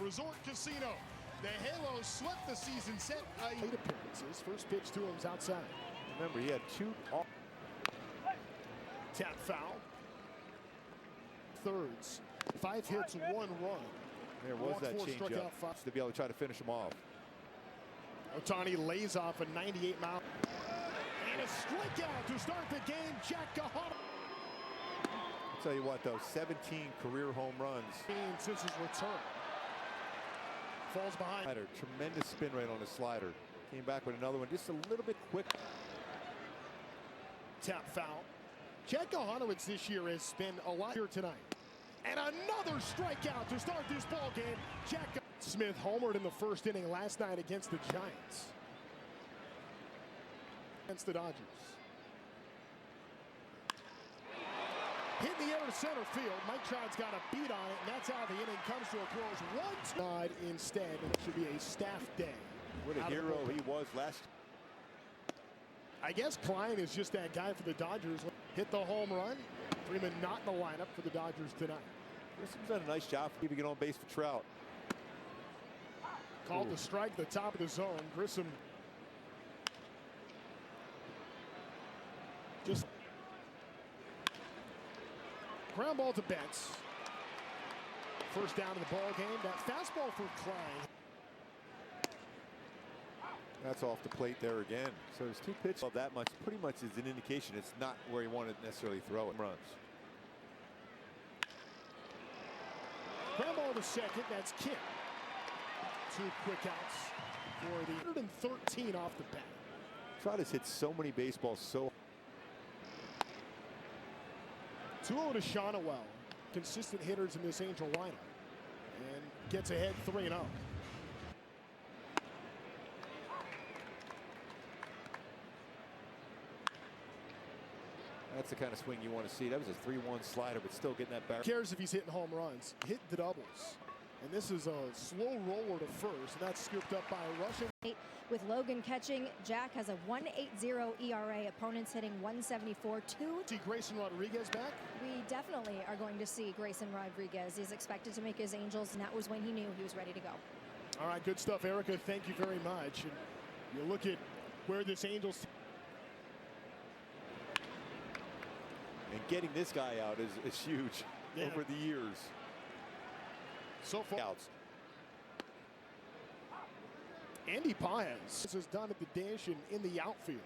Resort Casino. The Halos swept the season set. 8 appearances. First pitch to him is outside. Remember, he had 2. Tap foul. Thirds. 5 hits, 1 run. There was that changeup to be able to try to finish him off. Ohtani lays off a 98-mile. And a strikeout to start the game. Jack Kahana. I'll tell you what, though, 17 career home runs since his return. Falls behind. Slider, tremendous spin rate on his slider. Came back with another one, just a little bit quick. Tap foul. Jack Kahana this year has been a lot here tonight. And another strikeout to start this ball game. Jack Smith homered in the first inning last night against the Giants. Against the Dodgers. Hit in the air to center field. Mike Trout's got a beat on it, and that's how the inning comes to a close. One side instead, and it should be a staff day. What a hero he was last. I guess Klein is just that guy for the Dodgers. Hit the home run. Freeman not in the lineup for the Dodgers tonight. Grissom's done a nice job for get on base for Trout. Called the strike, the top of the zone. Grissom just ground ball to Betts. First down of the ball game. That fastball for Klein. That's off the plate there again. So there's 2 pitches of that much. Pretty much is an indication it's not where he wanted to necessarily throw it. Runs. Ground ball to second. That's Kim. 2 quick outs for the 113 off the bat. Trout has hit so many baseballs so. 2-0 to Shonowell. Consistent hitters in this Angel lineup. And gets ahead 3-0. That's the kind of swing you want to see. That was a 3-1 slider, but still getting that back. Who cares if he's hitting home runs? Hit the doubles. And this is a slow roller to first, and that's scooped up by a Russian. With Logan catching, Jack has a 1.80 ERA. Opponents hitting 174. See Grayson Rodriguez back? We definitely are going to see Grayson Rodriguez. He's expected to make his Angels, and that was when he knew he was ready to go. All right, good stuff, Erica. Thank you very much. And you look at where this Angels. And getting this guy out is huge over the years. So far. Outs. Andy Paez. This is done at the dish and in the outfield.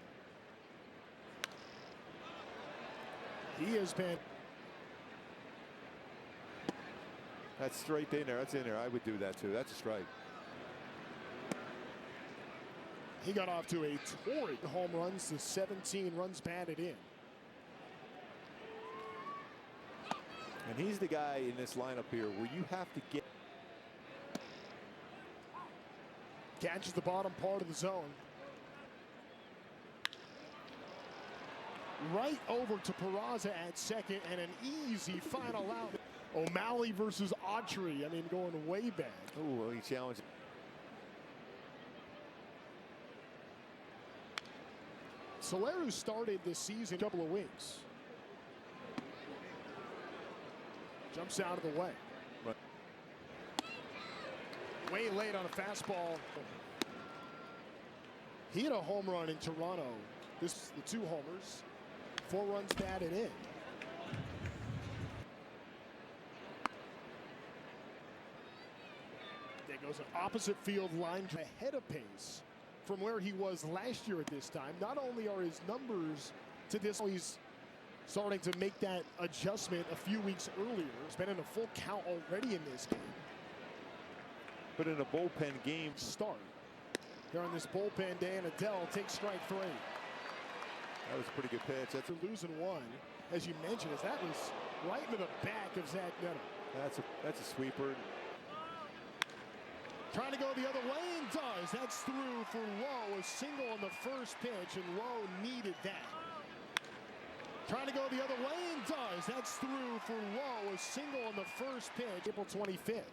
He has been. That's straight in there. That's in there. I would do that too. That's a strike. He got off to a torrid home runs to 17 runs batted in. And he's the guy in this lineup here where you have to get. Catches the bottom part of the zone. Right over to Peraza at second, and an easy final out. O'Malley versus Autry. I mean, going way back. Oh, he challenged. Soleru started this season a couple of weeks. Jumps out of the way. Right. Way late on a fastball. He hit a home run in Toronto. This is the 2 homers. 4 runs batted in. There goes an opposite field line ahead of pace from where he was last year at this time. Not only are his numbers to this, he's starting to make that adjustment a few weeks earlier. He's been in a full count already in this game. But in a bullpen game start. Here on this bullpen day, and Adele takes strike 3. That was a pretty good pitch. That's losing 1, as you mentioned, as that was right into the back of Zach Neto. That's a sweeper. Trying to go the other way, and does. That's through for Lowe. A single on the first pitch, and Lowe needed that. Trying to go the other way, and does. That's through for Lowe. A single on the first pitch, April 25th.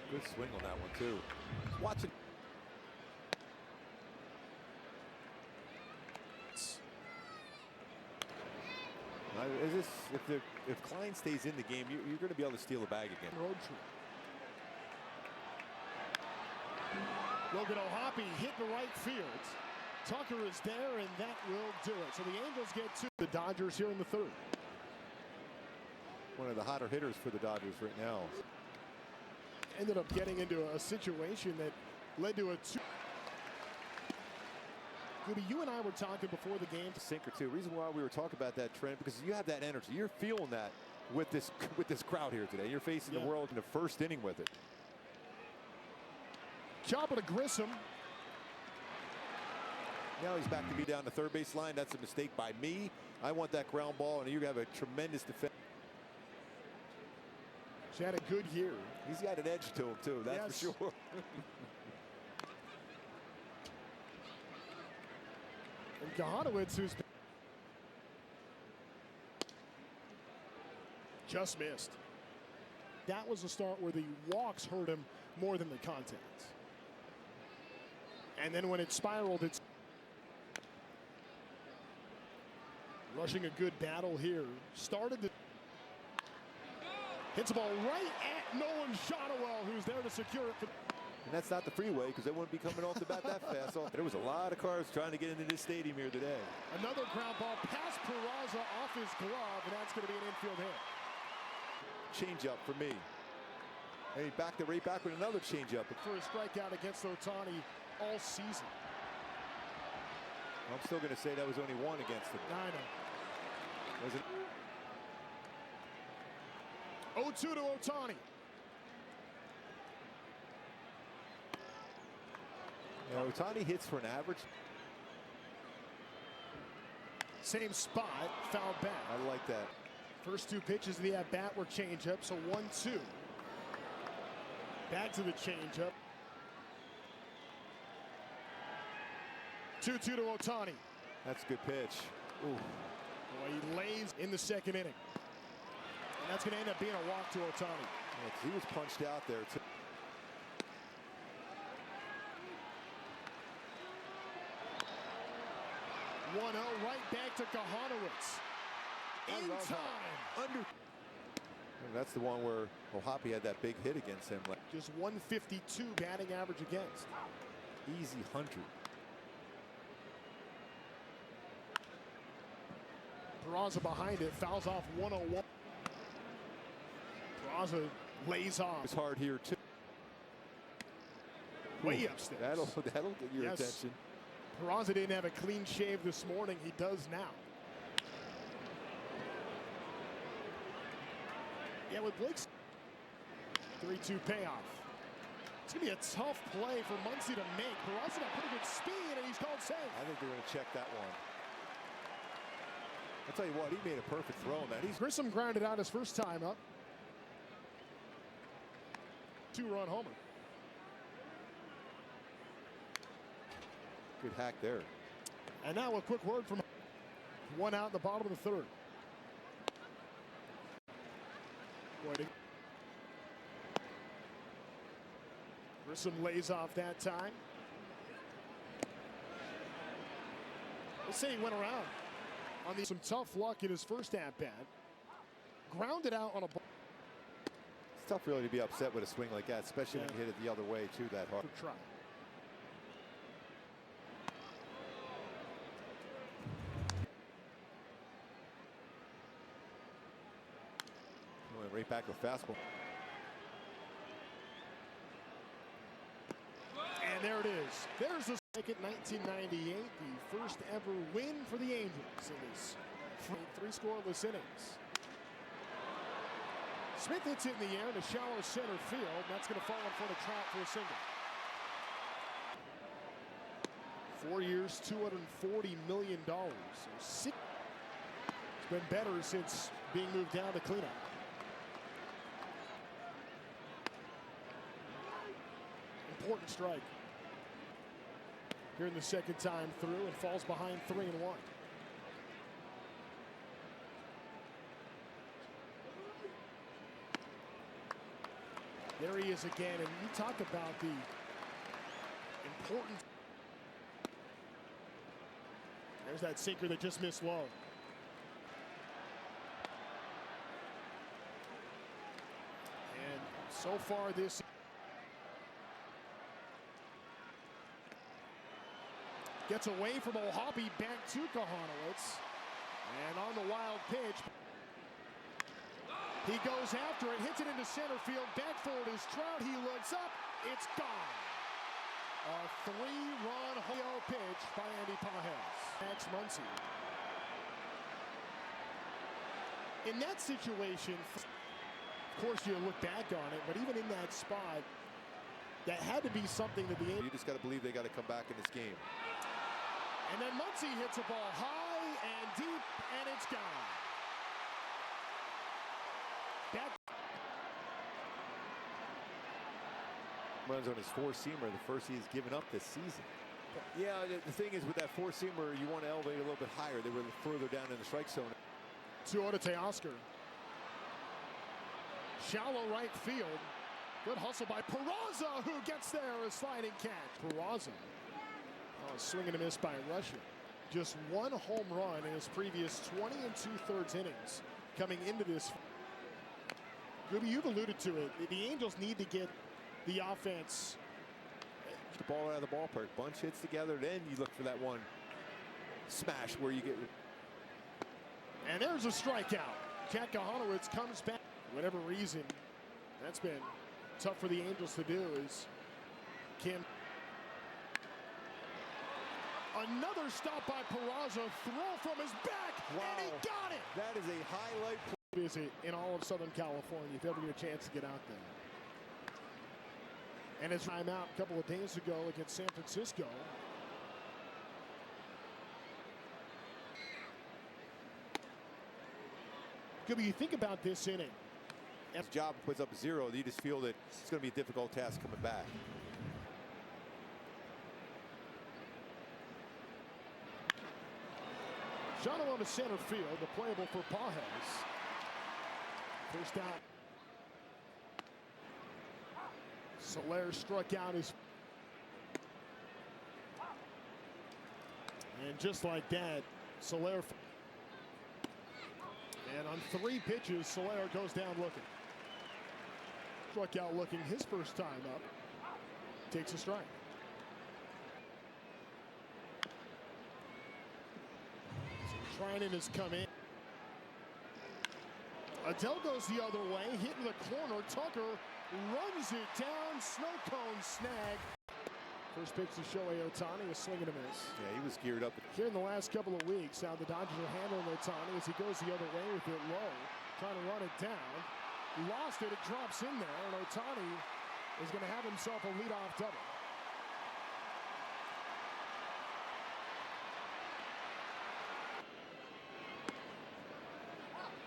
Good swing on that one, too. Watch it. If Klein stays in the game, you're going to be able to steal a bag again. Road trip. Logan O'Hoppe hit the right field. Tucker is there, and that will do it. So the Angels get to the Dodgers here in the third. One of the hotter hitters for the Dodgers right now. Ended up getting into a situation that led to a two. Gooby, you and I were talking before the game. Sink or two. Reason why we were talking about that, Trent, because you have that energy. You're feeling that with this crowd here today. You're facing the world in the first inning with it. Chopper to Grissom. Now he's back to be down the third base line. That's a mistake by me. I want that ground ball, and you have a tremendous defense. He's had a good year. He's got an edge to him, too. That's for sure. And Gahanowitz, who's just missed. That was a start where the walks hurt him more than the contact. And then when it spiraled, it's rushing a good battle here. Started the hits the ball right at Nolan Shotwell, who's there to secure it. And that's not the freeway, because they wouldn't be coming off the bat that fast. There was a lot of cars trying to get into this stadium here today. Another ground ball past Peraza off his glove, and that's going to be an infield hit. Change up for me. And he backed it right back with another change up. For a strikeout against Ohtani all season. I'm still going to say that was only one against him. I know. Was it? 0-2 to Ohtani. Yeah, Ohtani hits for an average. Same spot, foul back. I like that. First two pitches of the at-bat were changeup, so 1-2. Back to the changeup. 2-2 to Ohtani. That's a good pitch. Ooh. Boy, he lays in the second inning. And that's going to end up being a walk to Ohtani. Yeah, he was punched out there, too. Right back to Gahanowitz. In time. And that's the one where O'Hoppe had that big hit against him. Just 152 batting average against. Easy 100. Peraza behind it, fouls off 101. Peraza lays off. It's hard here, too. Way upstairs. That'll get your attention. Peraza didn't have a clean shave this morning. He does now. Yeah, with Blake's 3-2 payoff. It's going to be a tough play for Muncy to make. Peraza got pretty good speed, and he's called safe. I think they're going to check that one. I'll tell you what, he made a perfect throw on that. Grissom grounded out his first time up. Two-run homer. Good hack there. And now a quick word from one out in the bottom of the third. Grissom lays off that time. Let's say he went around on some tough luck in his first at-bat. Grounded out on a ball. It's tough really to be upset with a swing like that, especially when you hit it the other way too that hard. Try. Went right back with fastball. And there it is. There's the second 1998, the first ever win for the Angels in this three scoreless innings. Smith hits it in the air in a shallow center field. That's going to fall in front of Trout for a single. 4 years, $240 million. So it's been better since being moved down to cleanup. Important strike. Here in the second time through, and falls behind 3-1. There he is again, and you talk about the important. There's that sinker that just missed low. And so far this Gets away from O'Hoppe, back to Kahanowitz. And on the wild pitch, he goes after it, hits it into center field. Back forward is Trout. He looks up. It's gone. A 3-run home pitch by Andy Pages. Max Muncy. In that situation, of course, you look back on it, but even in that spot, that had to be something that the Angels. You just got to believe they got to come back in this game. And then Muncy hits a ball high and deep, and it's gone. Back. Runs on his four-seamer, the first he has given up this season. Yeah, the thing is with that four-seamer, you want to elevate a little bit higher. They were further down in the strike zone. 2-0 to Teoscar. Shallow right field. Good hustle by Peraza, who gets there, a sliding catch. Peraza, swing and a miss by Russia. Just one home run in his previous 20 2/3 innings coming into this. Gooby, you've alluded to it. The Angels need to get the offense. The ball out of the ballpark. Bunch hits together, then you look for that one smash where you get. And there's a strikeout. Jack Kahanowitz comes back. For whatever reason, that's been tough for the Angels to do. Is Kim. Another stop by Peraza. Throw from his back. Wow. And he got it. That is a highlight. Visit in all of Southern California if you ever get a chance to get out there. And his timeout a couple of days ago against San Francisco. Gooby, you think about this inning. His job puts up 0. You just feel that it's going to be a difficult task coming back. Shano on the center field, the playable for Pages. First out. Soler struck out his. And just like that, Soler. And on 3 pitches, Soler goes down looking. Struck out looking his first time up. Takes a strike. So Trinan has come in. Adele goes the other way, hitting the corner. Tucker runs it down. Snow cone snag. First pitch to Shohei Ohtani, a swing and a miss. Yeah, he was geared up. Here in the last couple of weeks, how the Dodgers are handling Ohtani as he goes the other way with it low, trying to run it down. Lost it, it drops in there, and Ohtani is going to have himself a leadoff double.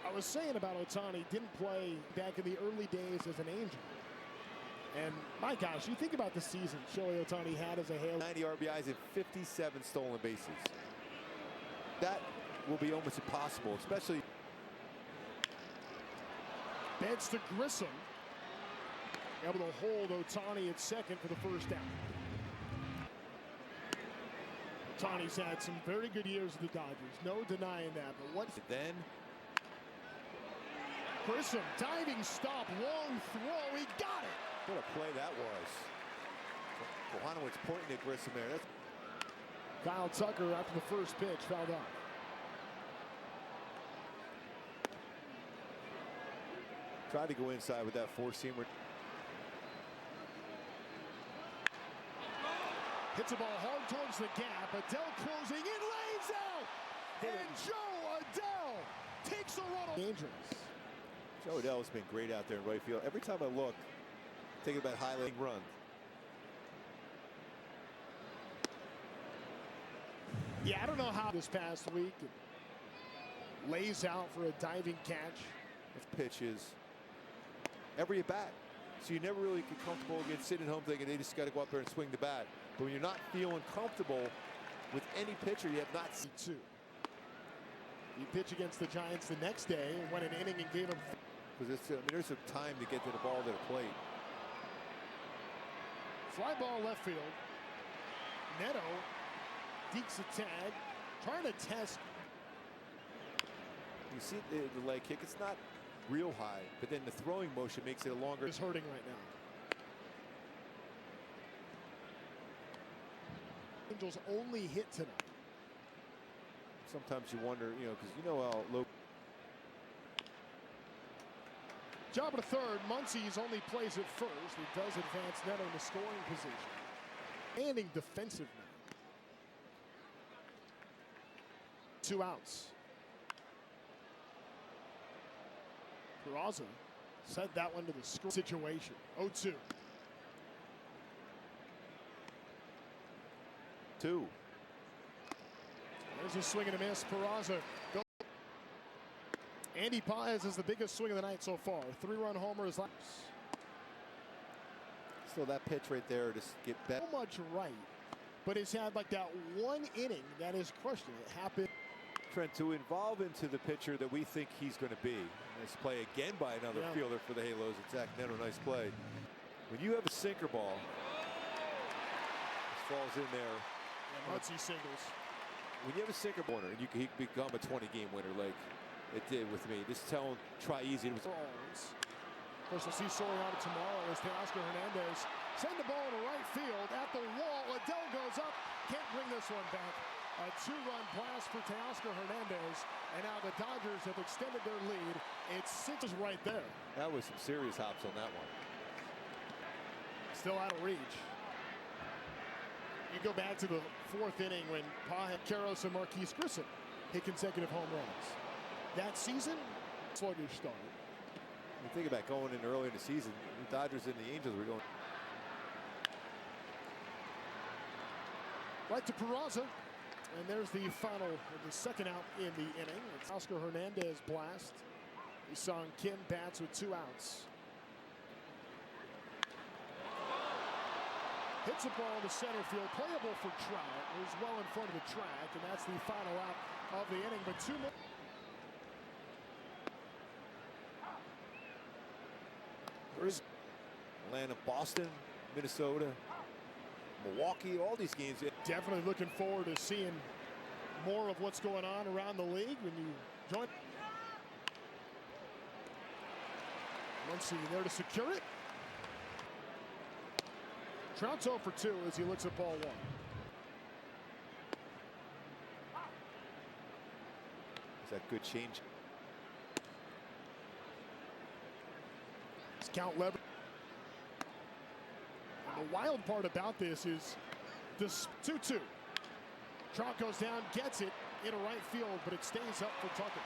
I was saying about Ohtani, didn't play back in the early days as an Angel. And my gosh, you think about the season Shohei Ohtani had as a Halo. 90 RBIs and 57 stolen bases. That will be almost impossible, especially. Beds to Grissom. Able to hold Ohtani at second for the first out. Ohtani's had some very good years with the Dodgers. No denying that. But what then? Grissom, diving stop, long throw. He got it. What a play that was. Kahanowitz pointing at Grissom there. That's Kyle Tucker after the first pitch fouled off. tried to go inside with that four-seamer. Hits the ball hard towards the gap. Adele closing in, lays out. And Joe Adele takes a run. Dangerous. Joe Adele's been great out there in right field. Every time I look, think about highlighting run. Yeah, I don't know how this past week lays out for a diving catch. This pitch is every at bat. So you never really get comfortable against sitting home thinking they just got to go up there and swing the bat. But when you're not feeling comfortable with any pitcher, you have not seen two. You pitch against the Giants the next day and went an inning and gave him. Because there's some time to get to the ball to the plate. Fly ball left field. Neto dekes a tag, trying to test. You see the leg kick, it's not real high, but then the throwing motion makes it a longer. It's hurting right now. Angels' only hit tonight. Sometimes you wonder, because how low. Job at third. Muncies only plays at first. He does advance Neto in the scoring position. Standing defensive now. 2 outs. Peraza sent that one to the score situation. 0-2. 2. There's a swing and a miss. Peraza. Andy Paez is the biggest swing of the night so far. 3-run homer is last. So that pitch right there to get better. So much right, but it's had like that one inning that has crushed it. It happened. Trent, to evolve into the pitcher that we think he's going to be. Nice play again by another fielder for the Halos. It's Zach Neto. Nice play. When you have a sinker ball, this falls in there. Muncie singles. When you have a sinker corner and you can become a 20-game winner like it did with me. Just tell him, try easy. It was Of course, we'll see Soriano tomorrow as Teoscar Hernandez send the ball to right field at the wall. Adele goes up, can't bring this one back. A 2-run blast for Teoscar Hernandez, and now the Dodgers have extended their lead. It's 6 right there. That was some serious hops on that one. Still out of reach. You go back to the 4th inning when Paez, Karros, and Marquise Grissom hit consecutive home runs. That season, sluggish start. You think about going in early in the season, the Dodgers and the Angels were going. Right to Peraza. And there's the final, the second out in the inning. It's Oscar Hernandez blast. Sung Kim bats with 2 outs. Hits a ball to center field, playable for Trout, who's well in front of the track, and that's the final out of the inning. But 2 more. There's Atlanta, Boston, Minnesota, Milwaukee, all these games. Definitely looking forward to seeing more of what's going on around the league when you join. Muncie there to secure it. Trout's 0 for 2 as he looks at ball 1. Is that good change? It's count lever. And the wild part about this is this 2-2. Trout goes down, gets it into right field, but it stays up for Tucker.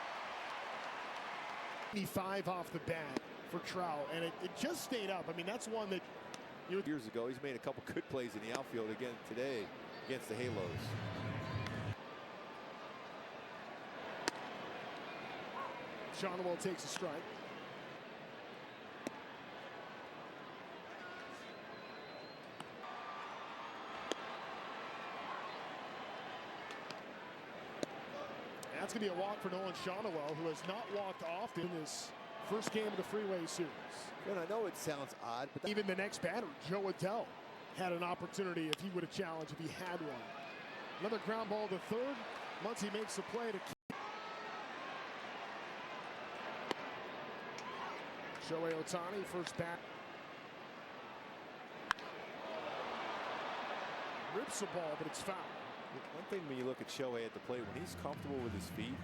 85 off the bat for Trout, and it just stayed up. I mean, that's one that years ago, he's made a couple good plays in the outfield again today against the Halos. Shonwell takes a strike. That's going to be a walk for Nolan Shonwell, who has not walked often in this first game of the Freeway Series. And I know it sounds odd, but even the next batter, Joe Adell, had an opportunity if he would have challenged if he had one. Another ground ball to third. Muncie makes the play to keep. Shohei Ohtani, first bat. Rips the ball, but it's foul. One thing when you look at Shohei at the plate, when he's comfortable with his feet.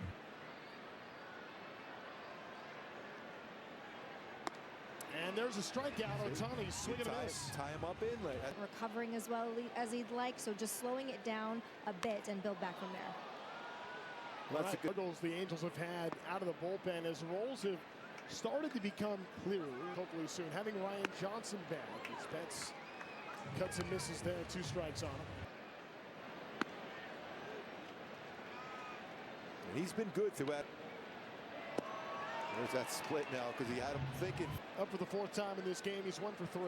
And there's a strikeout. Ohtani swinging a miss. Tie him up in. Recovering as well as he'd like, so just slowing it down a bit and build back from there. Well, that's the goals the Angels have had out of the bullpen as roles have started to become clearer, hopefully soon. Having Ryan Johnson back, his Betts cuts and misses there, 2 strikes on him. And he's been good throughout. There's that split now because he had him thinking. Up for the 4th time in this game, he's 1 for 3.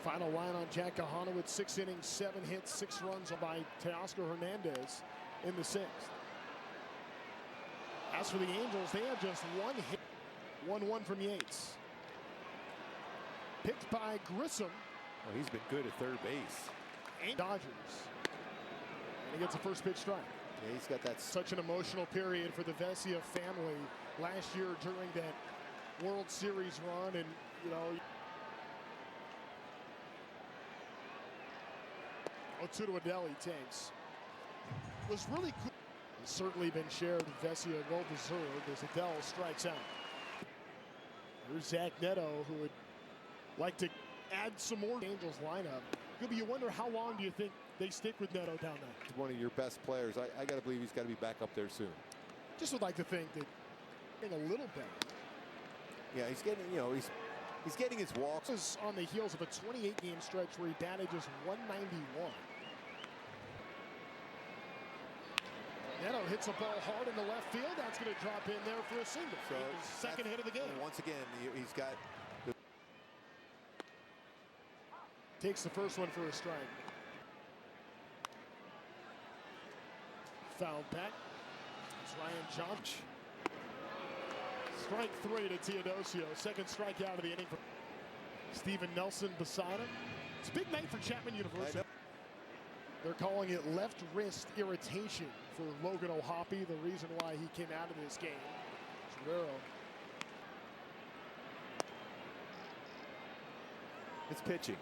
Final line on Jack Kahana with 6 innings, 7 hits, 6 runs by Teoscar Hernandez in the 6th. As for the Angels, they have just 1 hit. 1-1 from Yates. Picked by Grissom. Oh, he's been good at third base. And Dodgers. And he gets a first pitch strike. Yeah, he's got that. Such an emotional period for the Vesia family last year during that World Series run, and 0-2 to Adele he takes. Was really cool. It's certainly been shared. Vesia well deserved as Adele strikes out. Here's Zach Neto, who would like to add some more Angels lineup. Gibby, you wonder how long do you think they stick with Neto down there? He's one of your best players. I got to believe he's got to be back up there soon. Just would like to think that getting a little better. Yeah, he's getting, he's getting his walks. This is on the heels of a 28-game stretch where he batted just 191. Neto hits a ball hard in the left field. That's going to drop in there for a single. So his second hit of the game. Once again, he's got the takes the first one for a strike. Fouled back. It's Ryan Johnson. Strike 3 to Teodosio. Second strikeout of the inning for Steven Nelson beside him. It's a big night for Chapman University. They're calling it left wrist irritation for Logan O'Hoppe, the reason why he came out of this game. Guerrero. It's pitching.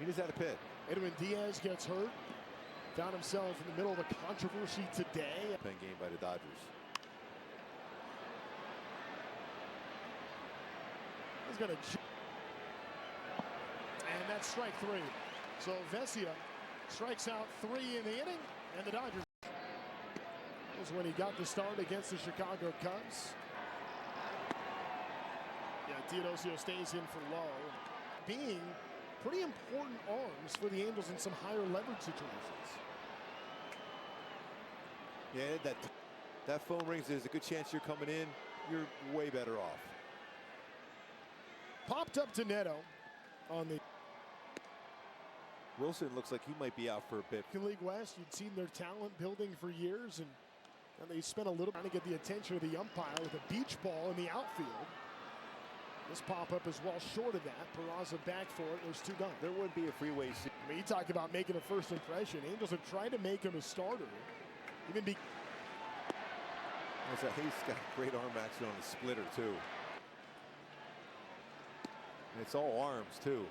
He just had a pit. Edwin Diaz gets hurt. Found himself in the middle of a controversy today. Pen game by the Dodgers. He's going to. And that's strike 3. So Vesia strikes out 3 in the inning, and the Dodgers. This was when he got the start against the Chicago Cubs. Yeah, Teodosio stays in for low. Being pretty important arms for the Angels in some higher leverage situations. Yeah, that phone rings. There's a good chance you're coming in. You're way better off. Popped up to Neto on the Wilson looks like he might be out for a bit. League West, you'd seen their talent building for years, and they spent a little time to get the attention of the umpire with a beach ball in the outfield. This pop-up is well short of that. Peraza back for it. There's 2 gone. There wouldn't be a freeway. I mean, you talk about making a first impression. Angels have tried to make him a starter. Even be. He's got great arm action on the splitter too. And it's all arms too.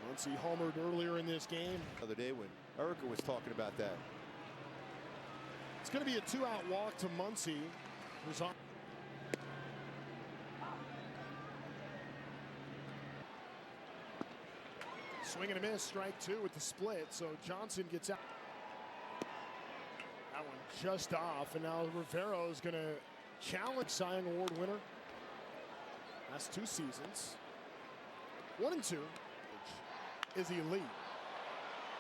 Once he homered earlier in this game. The other day when Erica was talking about that. It's going to be a 2-out walk to Muncy, who's on. Swing and a miss, strike 2 with the split. So Johnson gets out. That one just off, and now Rivero is going to challenge Cy Young Award winner. That's 2 seasons. 1 and 2 is elite.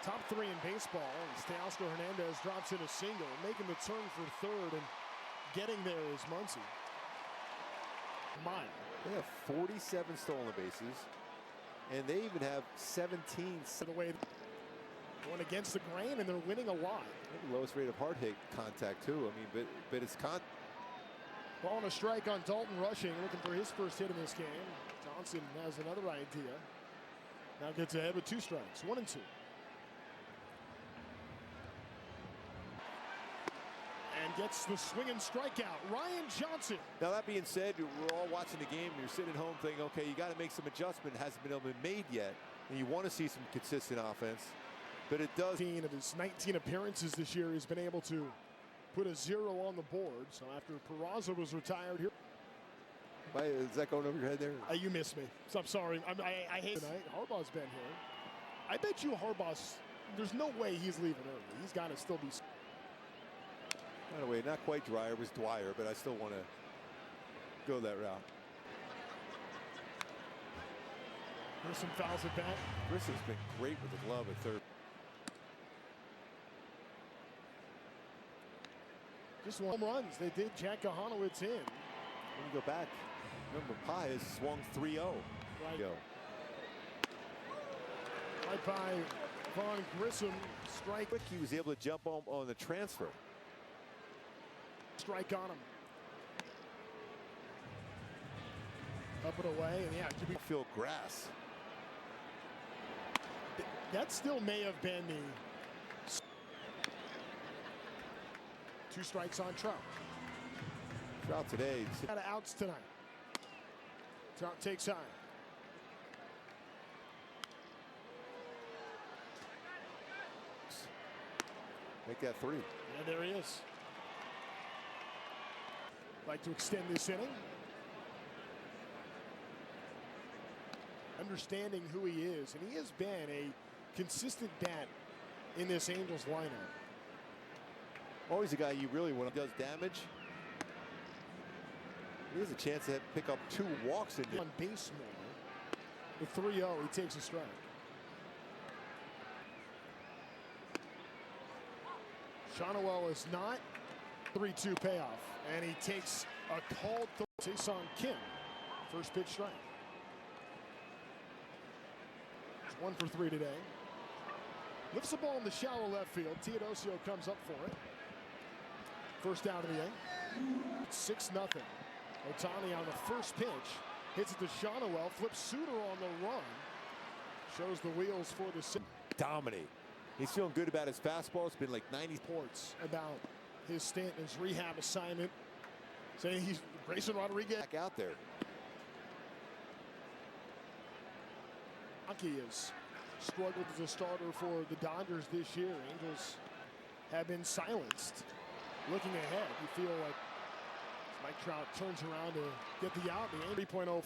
Top 3 in baseball. And Teoscar Hernandez drops in a single, making the turn for third, and getting there is Muncy. Mile. They have 47 stolen bases, and they even have 17. The way going against the grain, and they're winning a lot. The lowest rate of hard hit contact too. I mean, but it's Ball and a strike on Dalton Rushing, looking for his first hit in this game. Johnson has another idea. Now gets ahead with 2 strikes, 1 and 2. And gets the swing and strikeout. Ryan Johnson. Now that being said, we're all watching the game. You're sitting at home thinking, okay, you got to make some adjustment. It hasn't been able to be made yet, and you want to see some consistent offense. But it does. Of his 19 appearances this year, he's been able to put a 0 on the board. So after Peraza was retired here. Is that going over your head there? You missed me. So I'm sorry. I hate tonight. Harbaugh's been here. I bet you Harbaugh's. There's no way he's leaving early. He's got to still be. By the way, not quite Dwyer. It was Dwyer, but I still want to go that route. Grissom fouls it back. Grissom's been great with the glove at third. Just home runs. They did Jack Kahanowitz in. When you go back, remember Pi has swung 3-0. Right. Go. Right by Vaughn Grissom. Strike. Quick, he was able to jump on the transfer. Strike on him. Up and away, and yeah, could be field grass. That still may have been the 2 strikes on Trout. Trout today. Out of outs tonight. Trout takes high. Make that 3. And there he is. Like to extend this inning. Understanding who he is, and he has been a consistent bat in this Angels lineup. Always a guy you really want to does damage. He has a chance to pick up 2 walks in this. On base more. The 3-0, he takes a strike. Shonowell is not. 3-2 payoff, and he takes a called Jason Kim. First pitch strike. It's 1 for 3 today. Lifts the ball in the shallow left field. Teodosio comes up for it. First out of the inning. 6-0. Ohtani on the first pitch. Hits it to Shonowell. Flips Suter on the run. Shows the wheels for the dominate. He's feeling good about his fastball. It's been like 90 reports about his stint, his rehab assignment, saying he's Grayson Rodriguez back out there. Hockey has struggled as a starter for the Dodgers this year. Angels have been silenced. Looking ahead, you feel like Mike Trout turns around to get the out. The 3.04,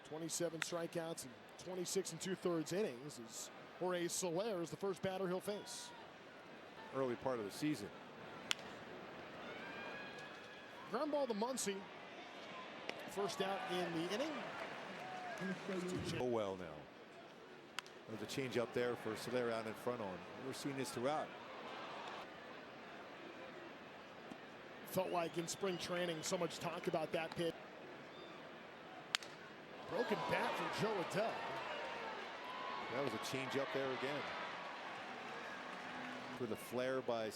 27 strikeouts and 26 2/3 innings. As Jorge Soler is the first batter he'll face. Early part of the season. Ground ball to Muncy. First out in the inning. Oh well now. There's a change up there for Soler out in front on. We're seeing this throughout. Felt like in spring training, so much talk about that pitch. Broken bat from Joe Adell. That was a change up there again. With a flare by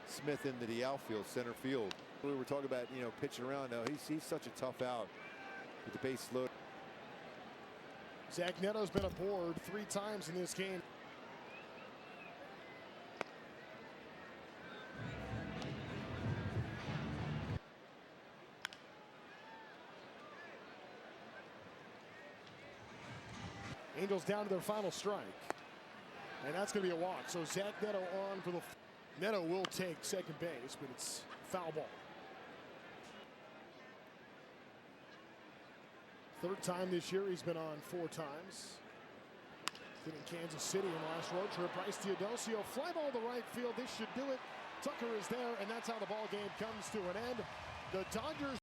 Smith into the outfield, center field. We were talking about, pitching around. Now he's such a tough out with the base load. Zach Neto's been aboard 3 times in this game. Angels down to their final strike. And that's going to be a walk. So Zach Neto on for the. Neto will take second base, but it's foul ball. Third time this year. He's been on 4 times. Been in Kansas City in the last road trip. Bryce Teodosio, fly ball to right field. This should do it. Tucker is there, and that's how the ball game comes to an end. The Dodgers